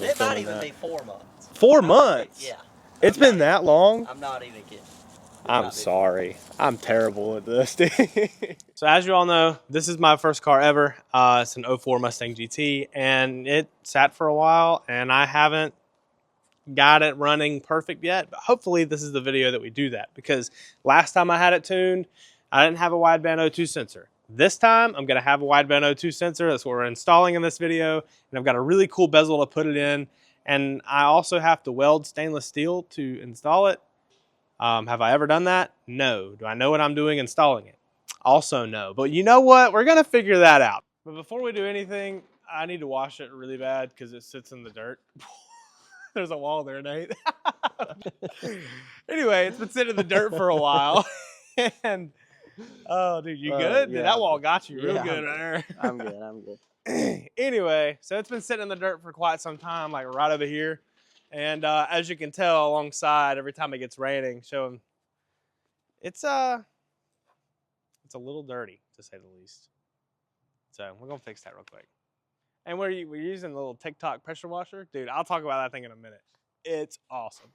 It might even be 4 months. 4 months? Yeah. It's been that long? I'm not even kidding. I'm sorry. I'm terrible at this. So as you all know, this is my first car ever. It's an 04 Mustang GT, and it sat for a while, and I haven't got it running perfect yet. But hopefully this is the video that we do that, because last time I had it tuned, I didn't have a wideband O2 sensor. This time, I'm going to have a wideband O2 sensor. That's what we're installing in this video, and I've got a really cool bezel to put it in, and I also have to weld stainless steel to install it. Have I ever done that? No. Do I know what I'm doing installing it? Also no. But you know what? We're going to figure that out. But before we do anything, I need to wash it really bad because it sits in the dirt. There's a wall there, Nate. Anyway, it's been sitting in the dirt for a while. And, oh, dude, you good? Yeah. Dude, that wall got you real Yeah, good right there. I'm good. I'm good. Anyway, so it's been sitting in the dirt for quite some time, like right over here. And as you can tell alongside, every time it gets raining, showing it's a little dirty, to say the least. So we're going to fix that real quick. And we're using a little TikTok pressure washer. Dude, I'll talk about that thing in a minute. It's awesome.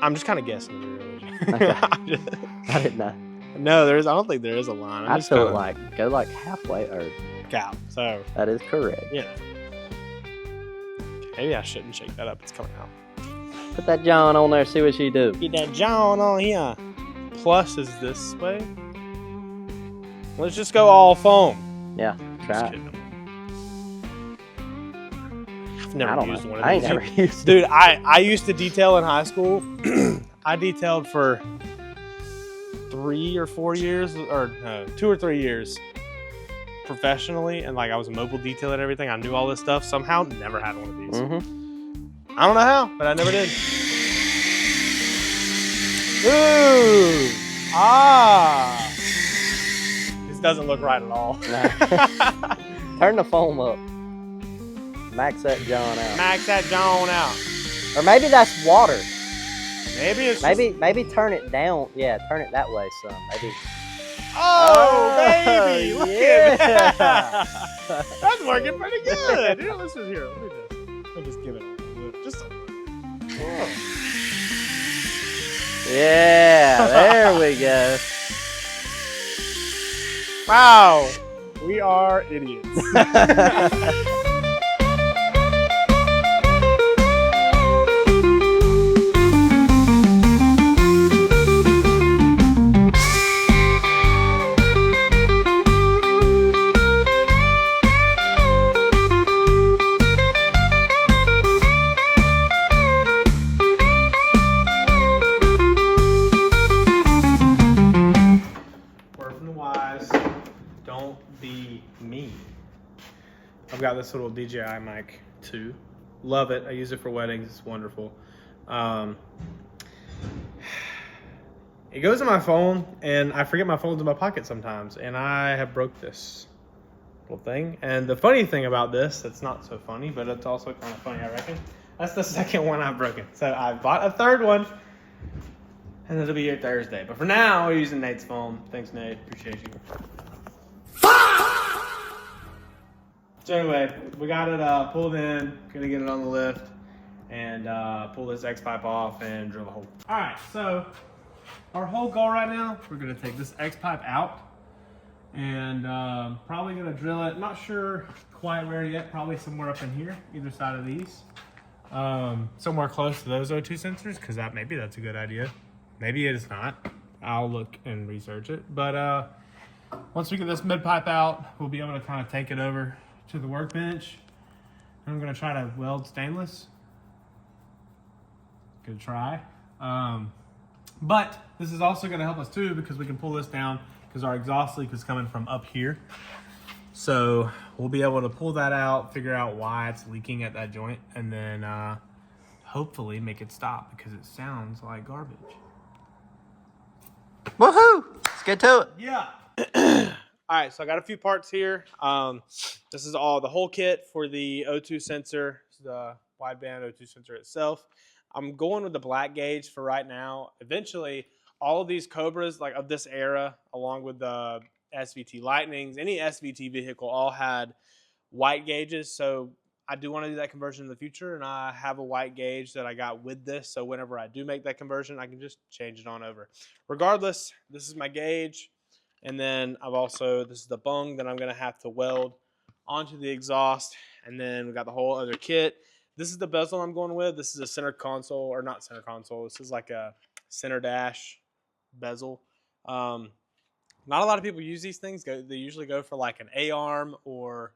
I'm just kind of guessing the real origin. Okay. I didn't know. No, there is. I don't think there is a line. I feel like go like halfway or cow. So that is correct. yeah. Maybe I shouldn't shake that up. It's coming out. Put that John on there. See what she do. Get that John on here. Plus is this way. Let's just go all foam. Yeah, try it. I've never used one of these. I ain't never used. Dude, I used to detail in high school. I detailed for 3 or 4 years, or no, 2 or 3 years professionally, and like I was a mobile detailer and everything. I knew all this stuff. Somehow, never had one of these. I don't know how, but I never did. Ooh, this doesn't look right at all. Turn the foam up. Max that John out. Max that John out. Or maybe that's water. Maybe it's maybe turn it down. Yeah, turn it that way some. Maybe. Oh, baby! Look yeah. at that. That's working pretty good. Here, let's just here. Let me just give it a look. Just a look. Yeah, there we go. Wow, we are idiots. Don't be me. I've got this little DJI mic too. Love it. I use it for weddings. It's wonderful. It goes in my phone, and I forget my phone's in my pocket sometimes, and I have broke this little thing. And the funny thing about this, it's not so funny, but it's also kind of funny, I reckon. That's the second one I've broken. So I bought a third one, and it'll be here Thursday. But for now, we're using Nate's phone. Thanks, Nate. Appreciate you. So anyway, we got it pulled in. Gonna get it on the lift and pull this X pipe off and drill a hole. All right, so our whole goal right now, we're gonna take this X pipe out and probably gonna drill it. Not sure quite where yet. Probably somewhere up in here, either side of these. Somewhere close to those O2 sensors, because maybe that's a good idea. Maybe it is not. I'll look and research it. But once we get this mid pipe out, we'll be able to kind of take it over to the workbench. I'm gonna try to weld stainless. Good try. But this is also gonna help us too, because we can pull this down because our exhaust leak is coming from up here. So we'll be able to pull that out, figure out why it's leaking at that joint, and then hopefully make it stop, because it sounds like garbage. Woohoo! Let's get to it. Yeah. All right, so I got a few parts here. This is the whole kit for the O2 sensor, the wideband O2 sensor itself. I'm going with the black gauge for right now. Eventually, all of these Cobras, like of this era, along with the SVT Lightnings, any SVT vehicle, all had white gauges. So I do want to do that conversion in the future, and I have a white gauge that I got with this. So whenever I do make that conversion, I can just change it on over. Regardless, this is my gauge. And then this is the bung that I'm going to have to weld onto the exhaust. And then we got the whole other kit. This is the bezel I'm going with. This is a center console, or not center console. This is like a center dash bezel. Not a lot of people use these things. They usually go for like an A-arm or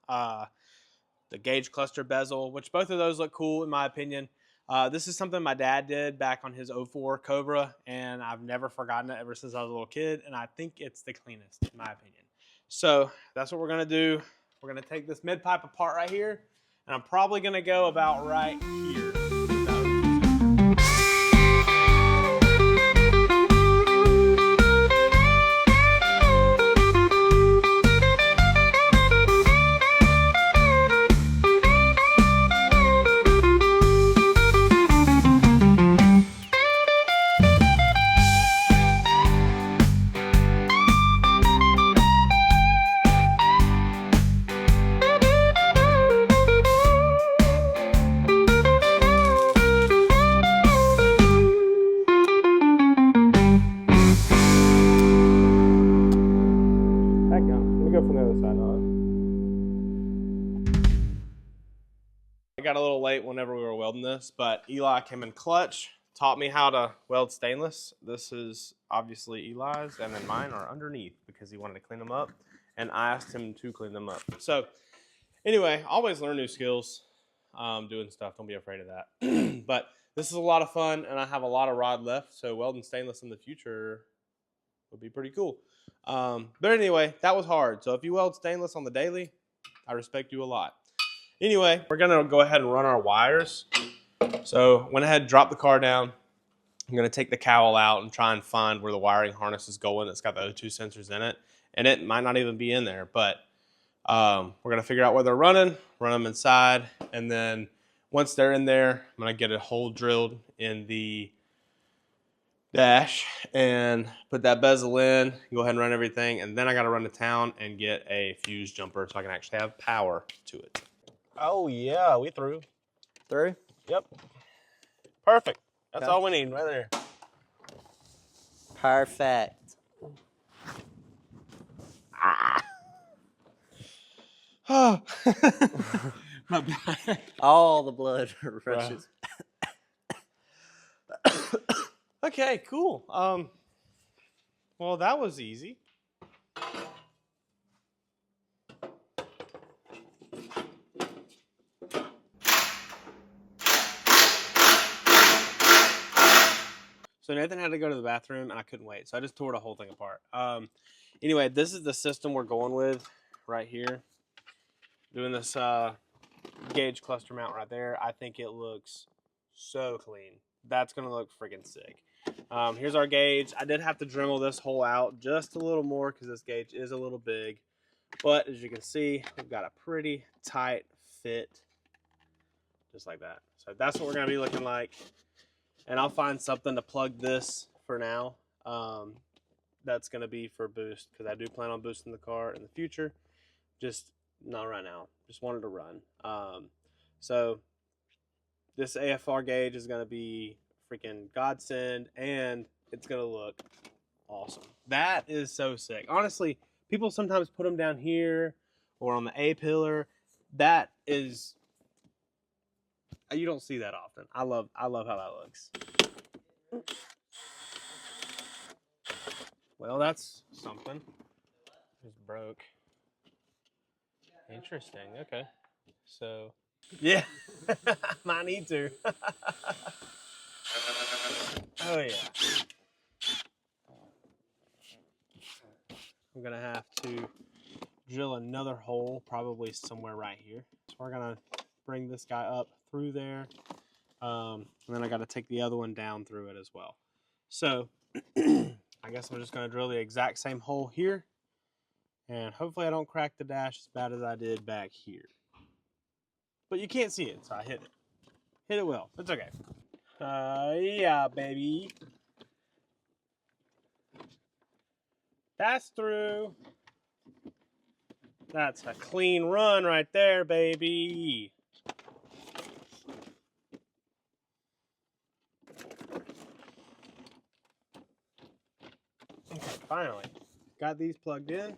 the gauge cluster bezel, which both of those look cool in my opinion. This is something my dad did back on his 04 Cobra, and I've never forgotten it ever since I was a little kid, and I think it's the cleanest in my opinion. So that's what we're going to do. We're going to take this mid pipe apart right here, and I'm probably going to go about right here. I got a little late whenever we were welding this, but Eli came in clutch, taught me how to weld stainless. This is obviously Eli's, and then mine are underneath because he wanted to clean them up, and I asked him to clean them up. So anyway, always learn new skills doing stuff. Don't be afraid of that. But this is a lot of fun, and I have a lot of rod left, so welding stainless in the future would be pretty cool. But anyway, that was hard. So if you weld stainless on the daily, I respect you a lot. Anyway, we're gonna go ahead and run our wires. So went ahead, dropped the car down. I'm gonna take the cowl out and try and find where the wiring harness is going. It's got the O2 sensors in it, and it might not even be in there, but we're gonna figure out where they're running, run them inside, and then once they're in there, I'm gonna get a hole drilled in the dash and put that bezel in, go ahead and run everything, and then I gotta run to town and get a fuse jumper so I can actually have power to it. Oh yeah, we through. Through? Yep. Perfect. That's Okay. all we need right there. Perfect. Oh. My bad. All the blood rushes. Okay, cool. Well, that was easy. So Nathan had to go to the bathroom, and I couldn't wait, so I just tore the whole thing apart. Anyway, this is the system we're going with right here. Doing this gauge cluster mount right there. I think it looks so clean. That's going to look freaking sick. Here's our gauge. I did have to Dremel this hole out just a little more because this gauge is a little big. But as you can see, we've got a pretty tight fit. Just like that. So that's what we're going to be looking like. And I'll find something to plug this for now. That's going to be for boost because I do plan on boosting the car in the future. Just not right now. Just wanted to run. So this AFR gauge is going to be freaking godsend, and it's going to look awesome. That is so sick. Honestly, people sometimes put them down here or on the A-pillar. That is, you don't see that often. I love how that looks. Well, that's something. Just broke. Interesting. Okay. So, yeah. Might need to. Oh, yeah. I'm going to have to drill another hole, probably somewhere right here. So we're going to bring this guy up through there. And then I got to take the other one down through it as well. So I guess I'm just going to drill the exact same hole here. And hopefully I don't crack the dash as bad as I did back here. But you can't see it, so I hit it. Hit it well. It's okay. Yeah, baby. That's through. That's a clean run right there, baby. Okay, finally. Got these plugged in.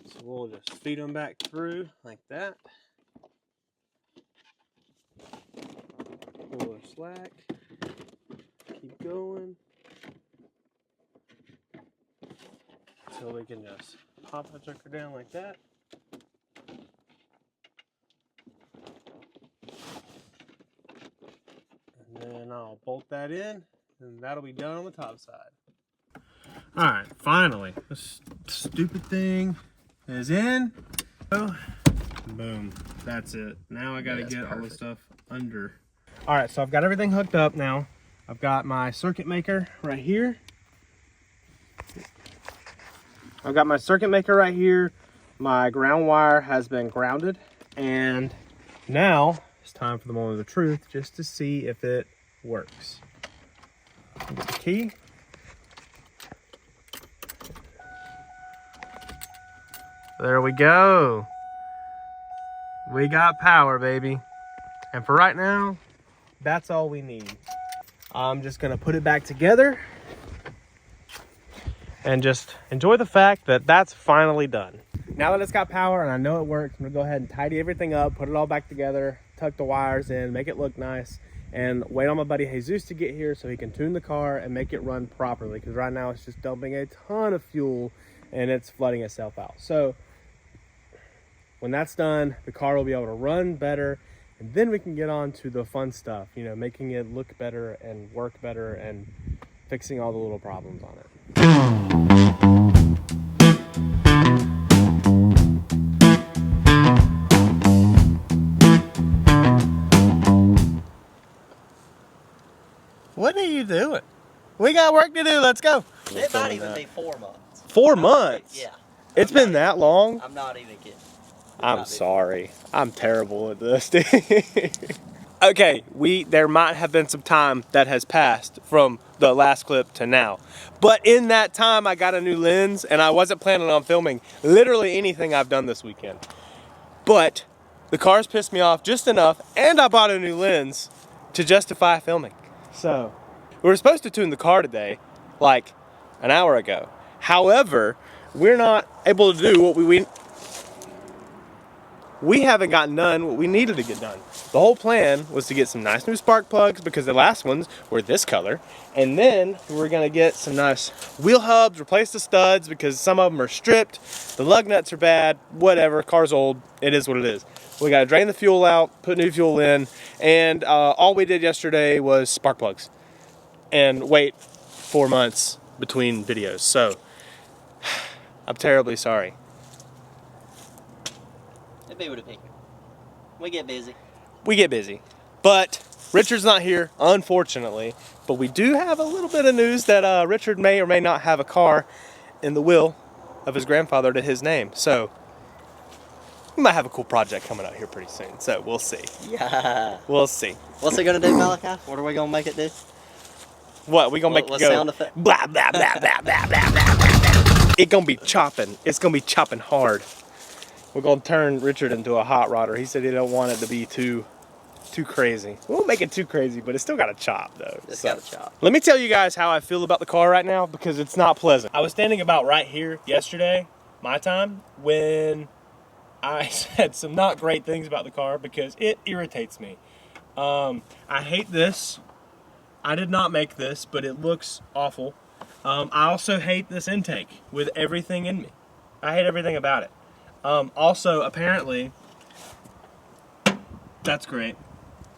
So we'll just feed them back through like that. Pull our slack. Keep going. So we can just pop the joker down like that. And then I'll bolt that in, and that'll be done on the top side. All right, finally, this stupid thing is in. Oh, boom, that's it. Now I gotta get all the stuff under. All right, so I've got everything hooked up now. I've got my circuit maker right here. My ground wire has been grounded, and now it's time for the moment of the truth, just to see if it works. Get the key. There we go. We got power, baby. And for right now, that's all we need. I'm just gonna put it back together and just enjoy the fact that that's finally done. Now that it's got power and I know it works, I'm gonna go ahead and tidy everything up, put it all back together, tuck the wires in, make it look nice, and wait on my buddy Jesus to get here so he can tune the car and make it run properly, because right now it's just dumping a ton of fuel and it's flooding itself out. So when that's done, the car will be able to run better, and then we can get on to the fun stuff, you know, making it look better and work better and fixing all the little problems on it. What are you doing? We got work to do. Let's go. It might even be 4 months. 4 months? Yeah. It's been that long? I'm not even kidding. I'm sorry. I'm terrible at this. Okay, there might have been some time that has passed from the last clip to now. But in that time, I got a new lens, and I wasn't planning on filming literally anything I've done this weekend. But the car's pissed me off just enough, and I bought a new lens to justify filming. So, we were supposed to tune the car today, like an hour ago. However, we're not able to do what we haven't gotten done what we needed to get done. The whole plan was to get some nice new spark plugs, because the last ones were this color, and then we were gonna get some nice wheel hubs, replace the studs because some of them are stripped, the lug nuts are bad, whatever, car's old, it is what it is. We gotta drain the fuel out, put new fuel in, and all we did yesterday was spark plugs and wait 4 months between videos. So I'm terribly sorry. It'd be what it be. We get busy. We get busy, but Richard's not here, unfortunately. But we do have a little bit of news that Richard may or may not have a car in the will of his grandfather to his name. So we might have a cool project coming out here pretty soon. So we'll see. Yeah. We'll see. What's it gonna do, Malachi? What are we gonna make it do? What, we gonna make it go sound effect? blah, blah, blah, blah, blah, blah, blah, blah. It gonna be chopping. It's gonna be chopping hard. We're gonna turn Richard into a hot rodder. He said he don't want it to be too crazy. We won't make it too crazy, but it's still got to chop though. It's got to chop. Let me tell you guys how I feel about the car right now, because it's not pleasant. I was standing about right here yesterday, my time, when I said some not great things about the car because it irritates me. I hate this. I did not make this, but it looks awful. I also hate this intake with everything in me. I hate everything about it. Also, apparently, that's great.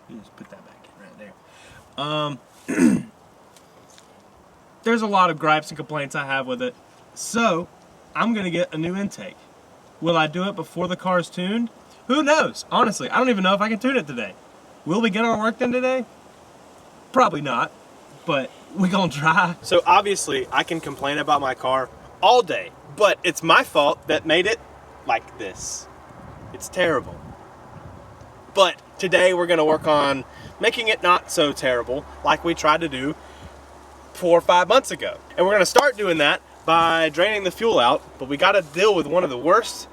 You just put that back in right there. There's a lot of gripes and complaints I have with it. So, I'm going to get a new intake. Will I do it before the car's tuned? Who knows? Honestly, I don't even know if I can tune it today. Will we get our work done today? Probably not, but we're going to try. So, obviously, I can complain about my car all day, but it's my fault that made it like this. It's terrible. But today we're gonna work on making it not so terrible like we tried to do 4 or 5 months ago. And we're gonna start doing that by draining the fuel out, but we gotta deal with one of the worst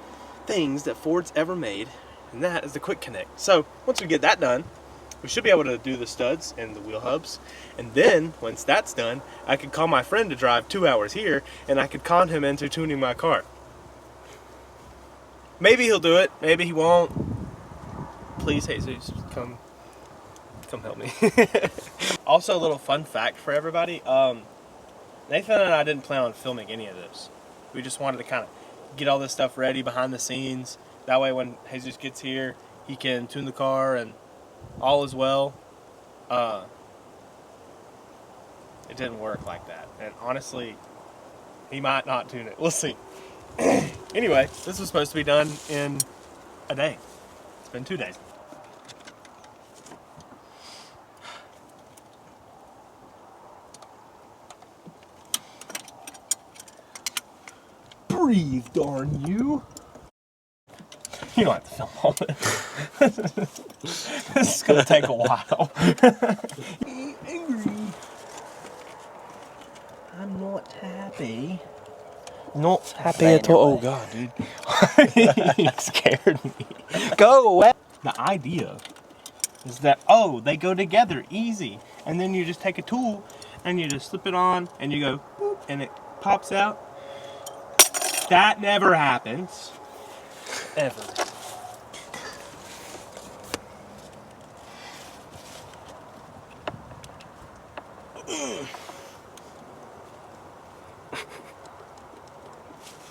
things that Ford's ever made, and that is the quick connect. So once we get that done, we should be able to do the studs and the wheel hubs. And then once that's done, I could call my friend to drive 2 hours here, and I could con him into tuning my car. Maybe he'll do it, maybe he won't. Please, Jesus, come help me. Also, a little fun fact for everybody. Nathan and I didn't plan on filming any of this. We just wanted to kind of get all this stuff ready behind the scenes. That way when Jesus gets here, he can tune the car and all is well. It didn't work like that. And honestly, he might not tune it. We'll see. Anyway, this was supposed to be done in a day. It's been 2 days. Breathe, darn you. You don't have to film all this. This is gonna take a while. Angry. I'm not happy. Not happy at all. Oh god, dude. You scared me. Go away. The idea is that, oh, they go together easy. And then you just take a tool and you just slip it on and you go boop, and it pops out. That never happens. Ever.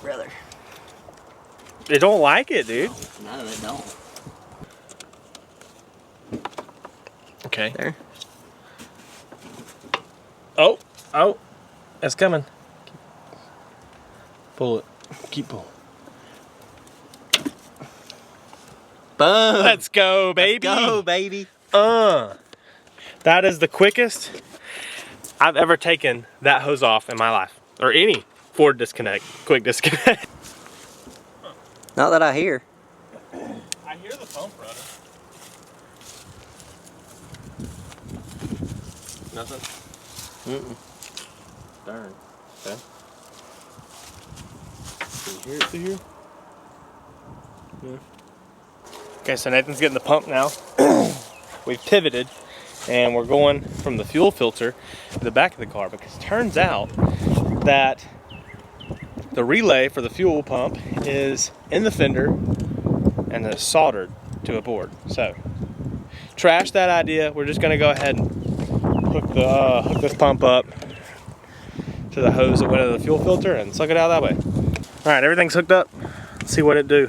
Brother. They don't like it, dude. No, they don't. Okay. There. Oh, it's coming. Pull it. Keep pulling. Boom. Let's go, baby. Let's go, baby. That is the quickest I've ever taken that hose off in my life. Or any Ford disconnect, quick disconnect. Not that I hear. I hear the pump running. Nothing? Darn. Okay. Can you hear it through here? Yeah. Okay, so Nathan's getting the pump now. We've pivoted and we're going from the fuel filter to the back of the car because it turns out that the relay for the fuel pump is in the fender and it's soldered to a board. So, trash that idea. We're just gonna go ahead and hook this pump up to the hose that went into the fuel filter and suck it out that way. All right, everything's hooked up. Let's see what it do.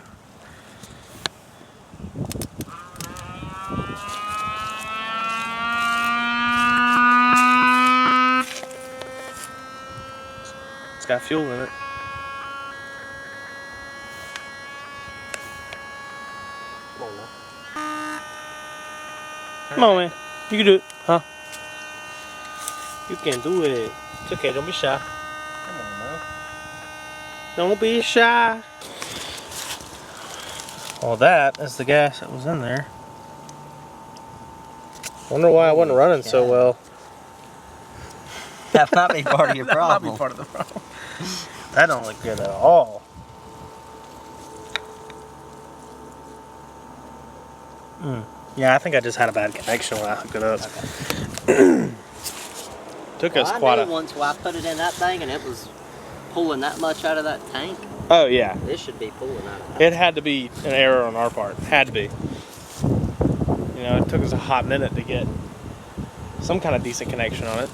It's got fuel in it. Come on, man. You can do it, huh? You can do it. It's okay, don't be shy. Come on, man. Don't be shy. Well, that is the gas that was in there. Wonder why I wasn't running so well. That might be part of your That problem. might be part of the problem. That don't look good at all. Yeah, I think I just had a bad connection when I hooked it up. Okay. Took us quite I knew once where I put it in that thing and it was pulling that much out of that tank. Oh yeah. This should be pulling out of that. It had to be an error on our part. Had to be. You know, it took us a hot minute to get some kind of decent connection on it.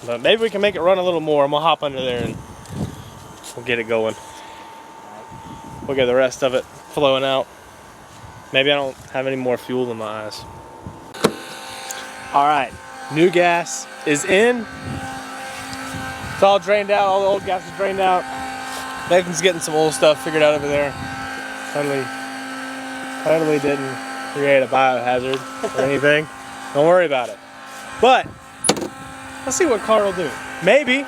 But maybe we can make it run a little more. I'm gonna hop under there and we'll get it going. We'll get the rest of it flowing out. Maybe I don't have any more fuel in my eyes. All right, new gas is in. It's all drained out, all the old gas is drained out. Nathan's getting some old stuff figured out over there. Totally didn't create a biohazard or anything. Don't worry about it. But let's see what car will do. Maybe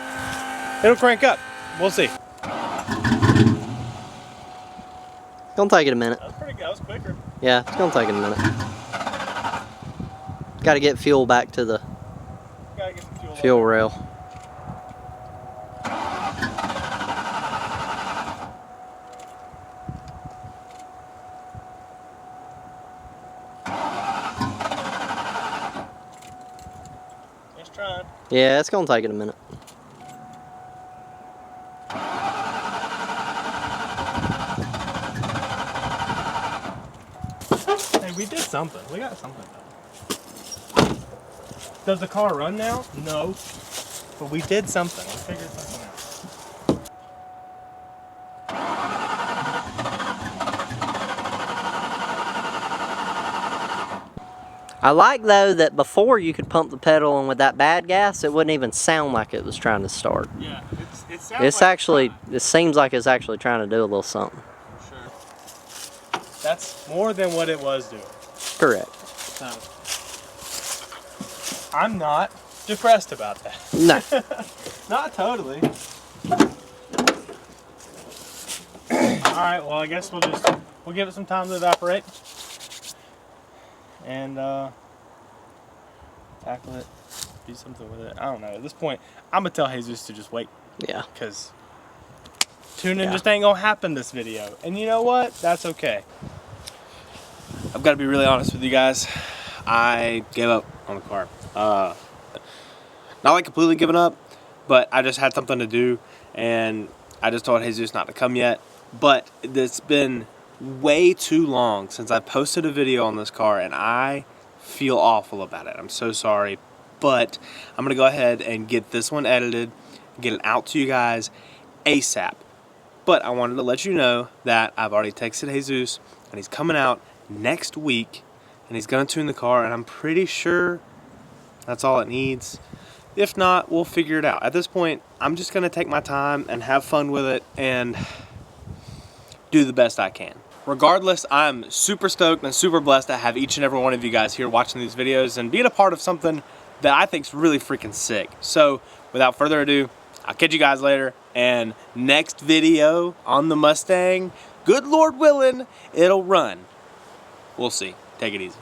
it'll crank up. We'll see. It's gonna take it a minute. That was pretty good. That was quicker. Yeah, it's gonna take it a minute. Got to get fuel back to the Gotta get the fuel rail. Just trying. Yeah, it's gonna take it a minute. Hey, we did something. We got something done. Does the car run now? No. But we did something. We figured something out. I like though that before you could pump the pedal and with that bad gas, it wouldn't even sound like it was trying to start. Yeah, it sounds It's like actually, it seems like it's actually trying to do a little something. Sure. That's more than what it was doing. Correct. So, I'm not depressed about that. No. Not totally. Alright, well I guess we'll give it some time to evaporate. And tackle it, do something with it. I don't know. At this point, I'm gonna tell Jesus to just wait. Yeah. Because tuning just ain't gonna happen this video. And you know what? That's okay. I've got to be really honest with you guys. I gave up on the car. Not like completely giving up, but I just had something to do, and I just told Jesus not to come yet. But it's been way too long since I posted a video on this car, and I feel awful about it. I'm so sorry, but I'm gonna go ahead and get this one edited, get it out to you guys ASAP. But I wanted to let you know that I've already texted Jesus, and he's coming out next week, and he's gonna tune the car, and I'm pretty sure that's all it needs. If not, we'll figure it out. At this point, I'm just gonna take my time and have fun with it and do the best I can. Regardless, I'm super stoked and super blessed to have each and every one of you guys here watching these videos and being a part of something that I think is really freaking sick. So without further ado, I'll catch you guys later, and next video on the Mustang, good Lord willing, it'll run. We'll see. Take it easy.